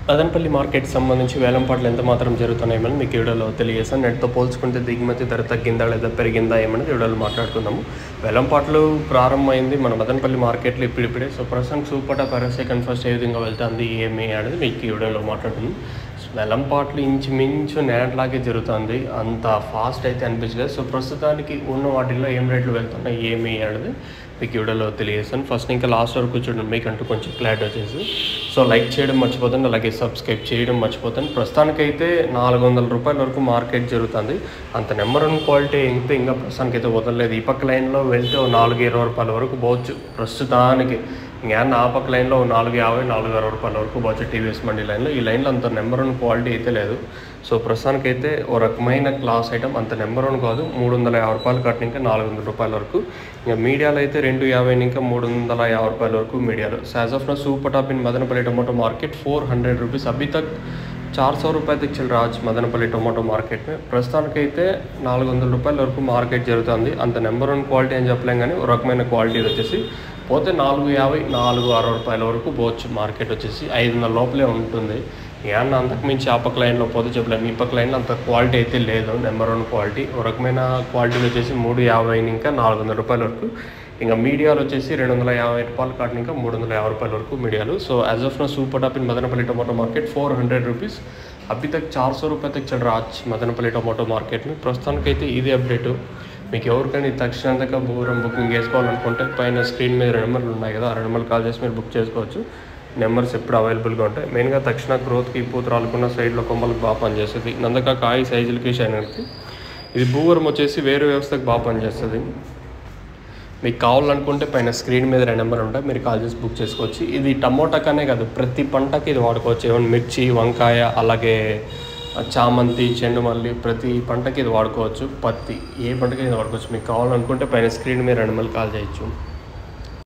Madanapalle market సంబంధించి వేలంపాట్లు ఎంత మాత్రం జరుగుతున్నాయేమని మీకు వీడియోలో తెలియజేస్తాను. నెట్తో పోల్చుకుంటే దిగుమతి ధర తగ్గిందా లేదా పెరిగిందా ఏమని వీడియోలో మాట్లాడుకుందాము. వేలంపాట్లు ప్రారంభమైంది మన మదనపల్లి మార్కెట్లో ఇప్పుడిప్పుడే. సో ప్రస్తుతం సూపర్ టాప్ సెకండ్ ఫస్ట్ ఏ విధంగా వెళ్తుంది ఏమి అనేది మీకు ఈ వీడియోలో మాట్లాడుతుంది. వేలంపాట్లు ఇంచుమించు నేట్లాగే జరుగుతుంది, అంత ఫాస్ట్ అయితే అనిపించలేదు. సో ప్రస్తుతానికి ఉన్న వాటిల్లో ఏం రేట్లు వెళ్తున్నాయి ఏమి అనేది మీకు వీడియోలో తెలియజేస్తాను. ఫస్ట్ ఇంకా లాస్ట్ వరకు చూడండి, మీకంటూ కొంచెం క్లారిటీ వచ్చేసి. సో లైక్ చేయడం మర్చిపోతాను, అలాగే సబ్స్క్రైబ్ చేయడం మర్చిపోతాను. ప్రస్తుతానికైతే 400 రూపాయల వరకు మార్కెట్ జరుగుతుంది. అంత నెంబర్ 1 క్వాలిటీ ఇంకా ప్రస్తుతానికైతే వదలలేదు. ఈ పక్క లైన్లో వెళ్తే 420 రూపాయల వరకు పోవచ్చు ప్రస్తుతానికి. ఇంకా ఆ పక్క లైన్లో 450, 460 రూపాయల వరకు పోవచ్చు టీవీఎస్ మండీ లైన్లో. ఈ లైన్లో అంత నెంబర్ 1 క్వాలిటీ అయితే లేదు. సో ప్రస్తుతానికైతే ఓ రకమైన క్లాస్ ఐటమ్, అంత నెంబర్ 1 కాదు. 350 రూపాయలు కట్టిన ఇంకా 400 రూపాయల వరకు. ఇంకా మీడియాలో అయితే 250 ఇంకా 350 రూపాయల వరకు మీడియాలో. యాజ్ ఆఫ్ నా super top in Madanapalle tomato market 400 rupees अभी तक 400 रुपये तक चल रहा है मदनपल्ली टोमेटो मार्केट में. ప్రస్తుతానికైతే 400 రూపాయల వరకు మార్కెట్ జరుగుతుంది. అంత నెంబర్ 1 క్వాలిటీ అని చెప్పలేం, కానీ ఒక రకమైన క్వాలిటీ వచ్చేసి పోతే 450, 460 రూపాయల వరకు పోవచ్చు. మార్కెట్ వచ్చేసి 500 లోపలే ఉంటుంది. ఏమన్నా అంతకు మించి ఆ పక్క లైన్లో పోతే చెప్పలేము. ఈ పక్క లైన్లో అంత క్వాలిటీ అయితే లేదు, నెంబర్ 1 క్వాలిటీ. ఒక రకమైన క్వాలిటీ వచ్చేసి 350 ఇంకా 400 రూపాయల వరకు. ఇంకా మీడియాలో వచ్చేసి 250 రూపాయలు కాటిన ఇంకా 350 రూపాయల వరకు మీడియాలు. సో యాజ్ ఆఫ్ నా super top in Madanapalle tomato market 400 rupees अभी तक 400 रुपये तक चल रहा है మదనపల్లి टोमेटो मार्केट में. ప్రస్తుతానికైతే ఇది అప్డేటు. మీకు ఎవరికైనా తక్షణంగా బుకింగ్ చేసుకోవాలనుకుంటే పైన స్క్రీన్ మీద 2 నెంబర్లు ఉన్నాయి కదా, ఆ 2 నెంబర్లు కాల్ చేసి మీరు బుక్ చేసుకోవచ్చు. నెంబర్స్ ఎప్పుడు అవైలబుల్గా ఉంటాయి. మెయిన్గా తక్షణ గ్రోత్కి, పూత రాలకుండా సైడ్లో కొమ్మలకు బాగా పనిచేస్తుంది. నందక కాయ సైజులకి షైనర్కి. ఇది భూవరం వచ్చేసి వేరే వ్యవస్థకు బాగా పనిచేస్తుంది. మీకు కావాలనుకుంటే పైన స్క్రీన్ మీద 2 నెంబర్ ఉంటాయి, మీరు కాల్ చేసి బుక్ చేసుకోవచ్చు. ఇది టమోటాకనే కాదు, ప్రతి పంటకి ఇది వాడుకోవచ్చు. ఏమైనా మిర్చి, వంకాయ, అలాగే చామంతి, చెండుమల్లి, ప్రతి పంటకి ఇది వాడుకోవచ్చు. పత్తి, ఏ పంటకి ఇది వాడుకోవచ్చు. మీకు కావాలనుకుంటే పైన స్క్రీన్ మీద 2 నెంబర్లు కాల్ చేయొచ్చు.